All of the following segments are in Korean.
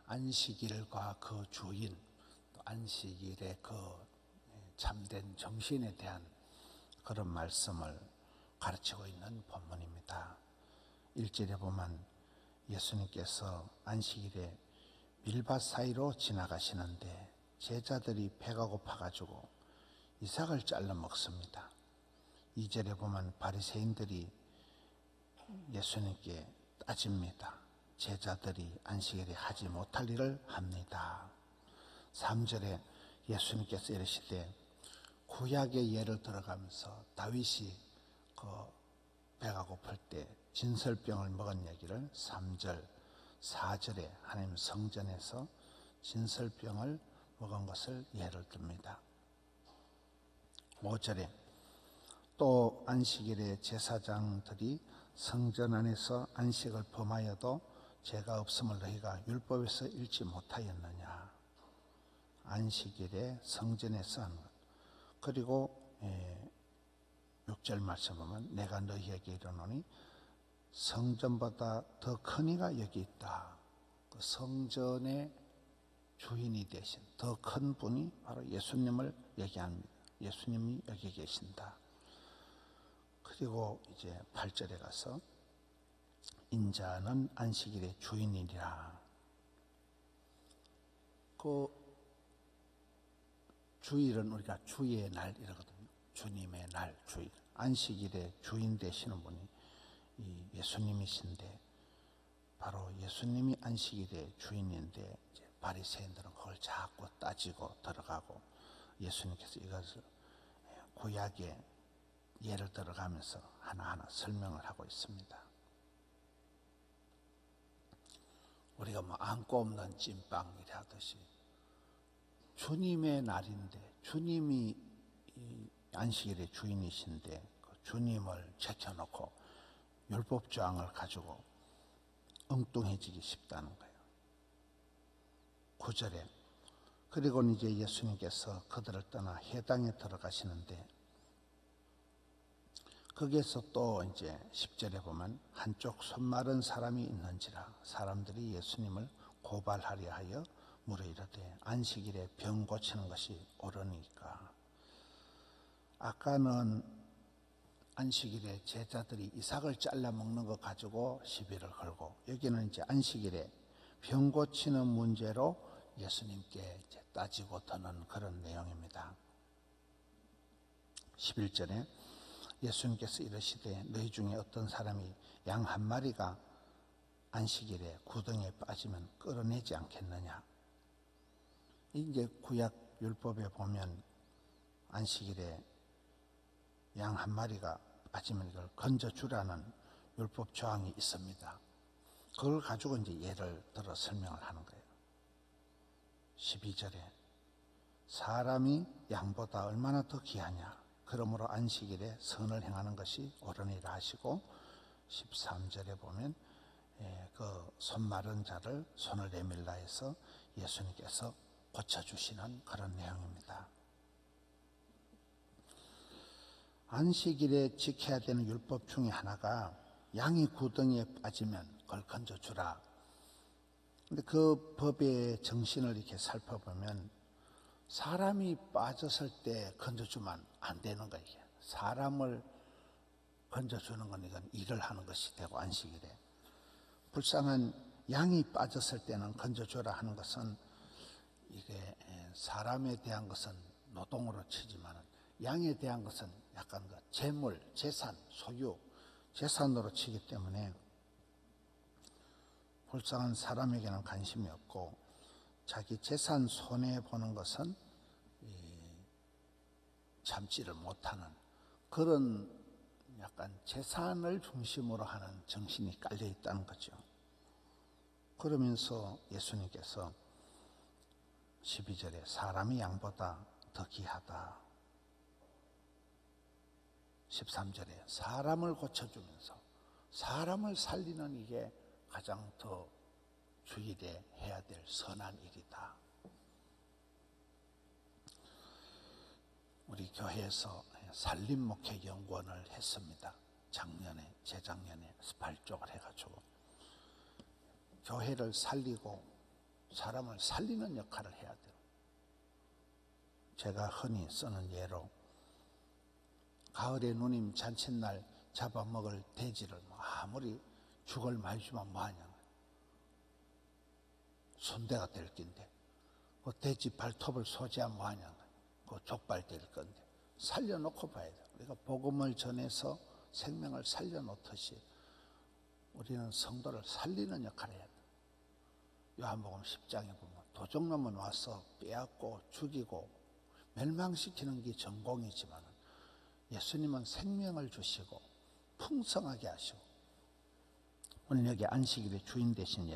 안식일과 그 주인, 또 안식일의 그 참된 정신에 대한 그런 말씀을 가르치고 있는 본문입니다. 1절에 보면 예수님께서 안식일에 밀밭 사이로 지나가시는데 제자들이 배가 고파가지고 이삭을 잘라 먹습니다. 2절에 보면 바리새인들이 예수님께 따집니다. 제자들이 안식일에 하지 못할 일을 합니다. 3절에 예수님께서 이르시되 구약의 예를 들어가면서 다윗이 그 배가 고플 때 진설병을 먹은 얘기를 3절, 4절에 하나님 성전에서 진설병을 먹은 것을 예를 듭니다. 5절에 또 안식일에 제사장들이 성전 안에서 안식을 범하여도 죄가 없음을 너희가 율법에서 읽지 못하였느냐. 안식일에 성전에서 하는 것. 그리고 6절 말씀 보면 내가 너희에게 이르노니 성전보다 더 큰 이가 여기 있다. 그 성전의 주인이 되신 더 큰 분이 바로 예수님을 얘기합니다. 예수님이 여기 계신다. 그리고 이제 8절에 가서 인자는 안식일의 주인이니라. 그 주일은 우리가 주의 날 이러거든요. 주님의 날, 주일. 안식일의 주인 되시는 분이 이 예수님이신데 바로 예수님이 안식일의 주인인데 이제 바리새인들은 그걸 자꾸 따지고 들어가고 예수님께서 이것을 구약의 예를 들어가면서 하나하나 설명을 하고 있습니다. 우리가 뭐 안고 없는 찐빵이라 하듯이 주님의 날인데 주님이 이 안식일의 주인이신데 그 주님을 제쳐놓고 율법조항을 가지고 엉뚱해지기 쉽다는 거예요. 9절에 그리고 이제 예수님께서 그들을 떠나 회당에 들어가시는데 거기에서 또 이제 10절에 보면 한쪽 손마른 사람이 있는지라 사람들이 예수님을 고발하려 하여 물어 이르되 안식일에 병 고치는 것이 옳으니까. 아까는 안식일에 제자들이 이삭을 잘라 먹는 것 가지고 시비를 걸고 여기는 이제 안식일에 병 고치는 문제로 예수님께 이제 따지고 드는 그런 내용입니다. 11절에 예수님께서 이르시되 너희 중에 어떤 사람이 양 한 마리가 안식일에 구덩이에 빠지면 끌어내지 않겠느냐. 이제 구약 율법에 보면 안식일에 양 한 마리가 빠지면 이걸 건져주라는 율법 조항이 있습니다. 그걸 가지고 이제 예를 들어 설명을 하는 거예요. 12절에 사람이 양보다 얼마나 더 귀하냐. 그러므로 안식일에 선을 행하는 것이 옳으니라 하시고 13절에 보면 그 손 마른 자를 손을 내밀라 해서 예수님께서 고쳐주시는 그런 내용입니다. 안식일에 지켜야 되는 율법 중에 하나가 양이 구덩이에 빠지면 그걸 건져주라. 근데 그 법의 정신을 이렇게 살펴보면 사람이 빠졌을 때 건져주면 안 되는 거예요. 사람을 건져주는 건 이건 일을 하는 것이 되고 안식일에 불쌍한 양이 빠졌을 때는 건져주라 하는 것은 이게 사람에 대한 것은 노동으로 치지만 양에 대한 것은 약간 그 재물, 재산, 소유, 재산으로 치기 때문에 불쌍한 사람에게는 관심이 없고 자기 재산 손해보는 것은 참지를 못하는 그런 약간 재산을 중심으로 하는 정신이 깔려 있다는 거죠. 그러면서 예수님께서 12절에 사람이 양보다 더 귀하다. 13절에 사람을 고쳐주면서 사람을 살리는 이게 가장 더 주일에 해야 될 선한 일이다. 우리 교회에서 산림목회연구원을 했습니다. 작년에, 재작년에 8쪽을 해가지고 교회를 살리고 사람을 살리는 역할을 해야 돼요. 제가 흔히 쓰는 예로 가을에 누님 잔칫날 잡아먹을 돼지를 아무리 죽을 많이 주면 뭐하냐, 손대가 될 낀데 그 돼지 발톱을 소지하면 뭐하냐, 그 족발 될 건데 살려놓고 봐야 돼요. 우리가 복음을 전해서 생명을 살려놓듯이 우리는 성도를 살리는 역할을 해야 돼요. 요한복음 10장에 보면 도적놈은 와서 빼앗고 죽이고 멸망시키는 게 전공이지만 예수님은 생명을 주시고 풍성하게 하시고, 오늘 여기 안식일의 주인 되신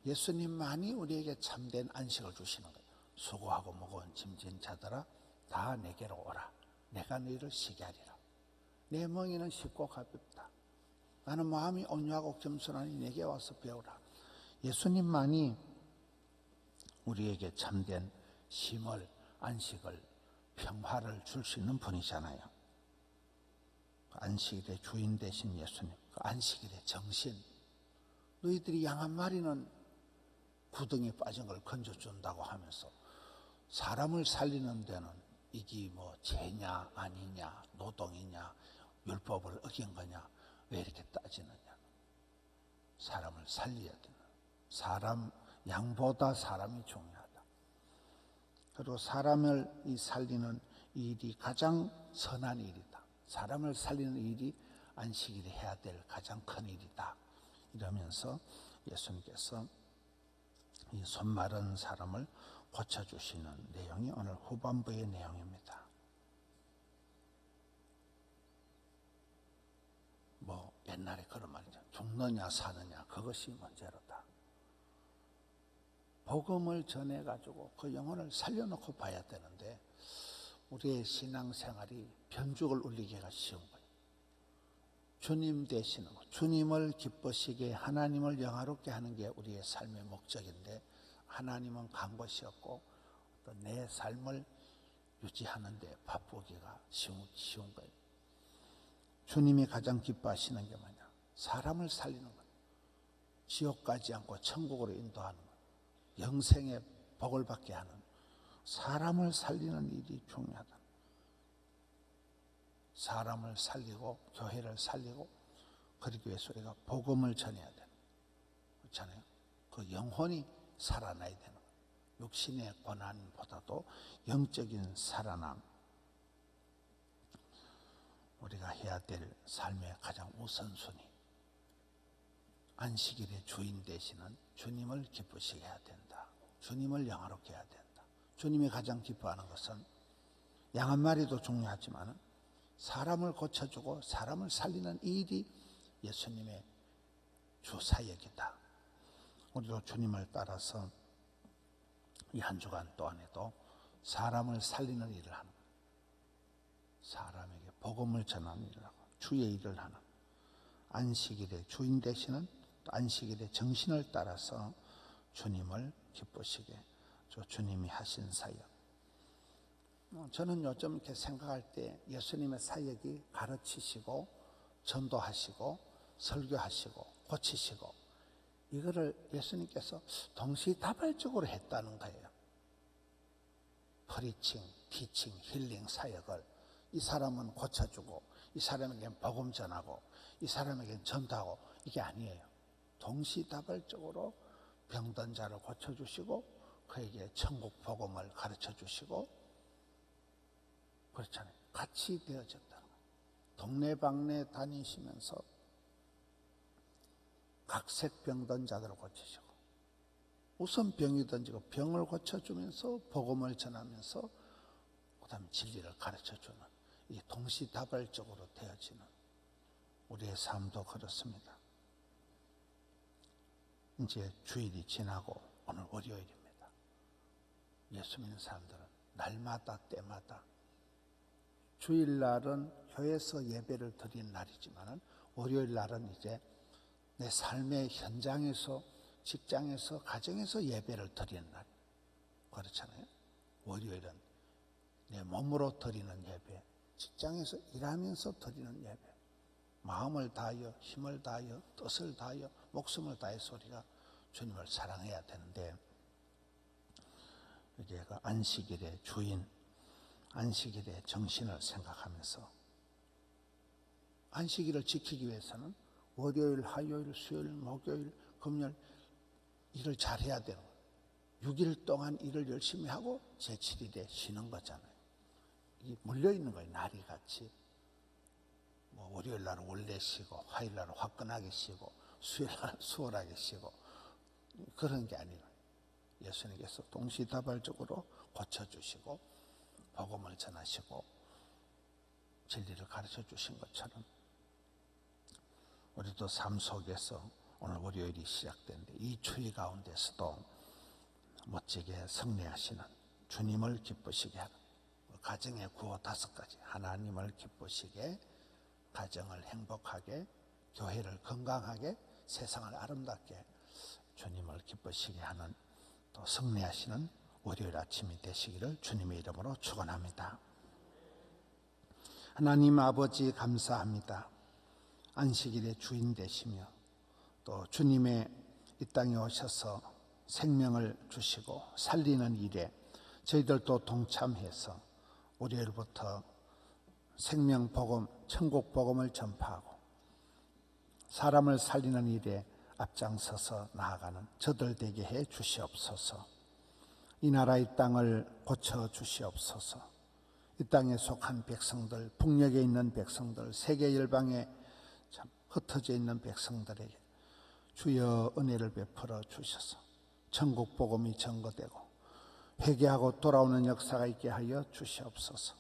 예수님만이 우리에게 참된 안식을 주시는 거예요. 수고하고 무거운 짐진 자들아 다 내게로 오라. 내가 너희를 쉬게 하리라. 내 멍에는 쉽고 가볍다. 나는 마음이 온유하고 겸손하니 내게 와서 배우라. 예수님만이 우리에게 참된 쉼을, 안식을, 평화를 줄 수 있는 분이잖아요. 안식일의 주인 되신 예수님, 안식일의 정신. 너희들이 양 한 마리는 구덩이에 빠진 걸 건져준다고 하면서 사람을 살리는 데는 이게 뭐 죄냐 아니냐, 노동이냐, 율법을 어긴 거냐, 왜 이렇게 따지느냐. 사람을 살려야 되는, 사람, 양보다 사람이 중요하다. 그리고 사람을 살리는 일이 가장 선한 일이다. 사람을 살리는 일이 안식일에 해야 될 가장 큰 일이다. 이러면서 예수님께서 이 손마른 사람을 고쳐주시는 내용이 오늘 후반부의 내용입니다. 뭐 옛날에 그런 말이죠. 죽느냐 사느냐 그것이 문제로다. 복음을 전해가지고 그 영혼을 살려놓고 봐야 되는데 우리의 신앙생활이 변죽을 울리기가 쉬운 거예요. 주님 되시는 것, 주님을 기쁘시게 하나님을 영화롭게 하는 게 우리의 삶의 목적인데 하나님은 간 것이 없고 또 내 삶을 유지하는 데 바쁘기가 쉬운 거예요. 주님이 가장 기뻐하시는 게 뭐냐? 사람을 살리는 거예요. 지옥 가지 않고 천국으로 인도하는 거예요. 영생의 복을 받게 하는, 사람을 살리는 일이 중요하다. 사람을 살리고 교회를 살리고 그러기 위해서 우리가 복음을 전해야 되는, 그렇잖아요. 그 영혼이 살아나야 되는 거예요. 육신의 고난보다도 영적인 살아남, 우리가 해야 될 삶의 가장 우선순위, 안식일의 주인 되시는 주님을 기쁘시게 해야 된다. 주님을 영화롭게 해야 된다. 주님이 가장 기뻐하는 것은 양 한 마리도 중요하지만 사람을 고쳐주고 사람을 살리는 일이 예수님의 주 사역이다. 우리도 주님을 따라서 이 한 주간 동안에도 사람을 살리는 일을 하는, 사람에게 복음을 전하는 일을 하고 주의 일을 하는, 안식일의 주인 되시는 안식일의 정신을 따라서 주님을 기쁘시게, 주님이 하신 사역. 저는 요즘 이렇게 생각할 때 예수님의 사역이 가르치시고 전도하시고 설교하시고 고치시고, 이거를 예수님께서 동시다발적으로 했다는 거예요. 프리칭, 티칭, 힐링 사역을 이 사람은 고쳐주고 이 사람에게는 복음 전하고 이 사람에게는 전도하고, 이게 아니에요. 동시다발적으로 병든 자를 고쳐주시고 그에게 천국 복음을 가르쳐주시고, 그렇잖아요. 같이 되어졌다. 동네방네 다니시면서 각색 병든 자들을 고치시고, 우선 병이 던지고 병을 고쳐주면서 복음을 전하면서 그 다음에 진리를 가르쳐주는, 이 동시다발적으로 되어지는 우리의 삶도 그렇습니다. 이제 주일이 지나고 오늘 월요일입니다. 예수 믿는 사람들은 날마다 때마다, 주일날은 교회에서 예배를 드리는 날이지만 월요일 날은 이제 내 삶의 현장에서, 직장에서, 가정에서 예배를 드리는 날, 그렇잖아요. 월요일은 내 몸으로 드리는 예배, 직장에서 일하면서 드리는 예배, 마음을 다하여 힘을 다하여 뜻을 다하여 목숨을 다해서 우리가 주님을 사랑해야 되는데, 이게 그 안식일의 주인, 안식일의 정신을 생각하면서 안식일을 지키기 위해서는 월요일, 화요일, 수요일, 목요일, 금요일 일을 잘해야 되는 거예요. 6일 동안 일을 열심히 하고 제7일에 쉬는 거잖아요. 이게 물려있는 거예요. 날이 같이. 뭐 월요일 날은 원래 쉬고, 화요일 날은 화끈하게 쉬고, 수요일 날은 수월하게 쉬고, 그런 게 아니라 예수님께서 동시다발적으로 고쳐주시고 복음을 전하시고 진리를 가르쳐 주신 것처럼 우리도 삶 속에서 오늘 월요일이 시작되는데 이 추위 가운데서도 멋지게 승리하시는, 주님을 기쁘시게 하는, 가정의 구호 5가지, 하나님을 기쁘시게, 가정을 행복하게, 교회를 건강하게, 세상을 아름답게, 주님을 기쁘시게 하는, 또 승리하시는 월요일 아침이 되시기를 주님의 이름으로 축원합니다. 하나님 아버지 감사합니다. 안식일의 주인 되시며 또 주님의 이 땅에 오셔서 생명을 주시고 살리는 일에 저희들도 동참해서 월요일부터 생명 복음, 천국 복음을 전파하고 사람을 살리는 일에 앞장서서 나아가는 저들 되게 해 주시옵소서. 이 나라 이 땅을 고쳐 주시옵소서. 이 땅에 속한 백성들, 북녘에 있는 백성들, 세계 열방에 참 흩어져 있는 백성들에게 주여 은혜를 베풀어 주셔서 천국 복음이 전거되고 회개하고 돌아오는 역사가 있게 하여 주시옵소서.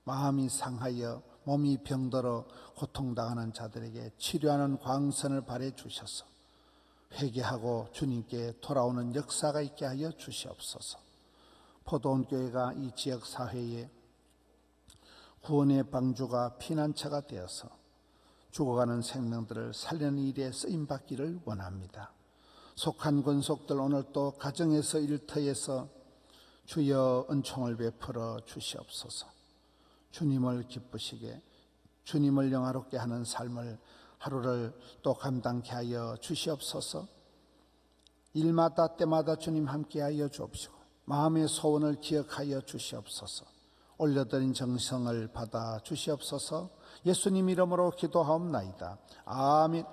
마음이 상하여 몸이 병들어 고통당하는 자들에게 치료하는 광선을 발해 주셔서 회개하고 주님께 돌아오는 역사가 있게 하여 주시옵소서. 포도원 교회가 이 지역 사회에 구원의 방주가 피난처가 되어서 죽어가는 생명들을 살리는 일에 쓰임받기를 원합니다. 속한 권속들 오늘 또 가정에서 일터에서 주여 은총을 베풀어 주시옵소서. 주님을 기쁘시게, 주님을 영화롭게 하는 삶을 하루를 또 감당케 하여 주시옵소서. 일마다 때마다 주님 함께하여 주옵시고 마음의 소원을 기억하여 주시옵소서. 올려드린 정성을 받아 주시옵소서. 예수님 이름으로 기도하옵나이다. 아멘.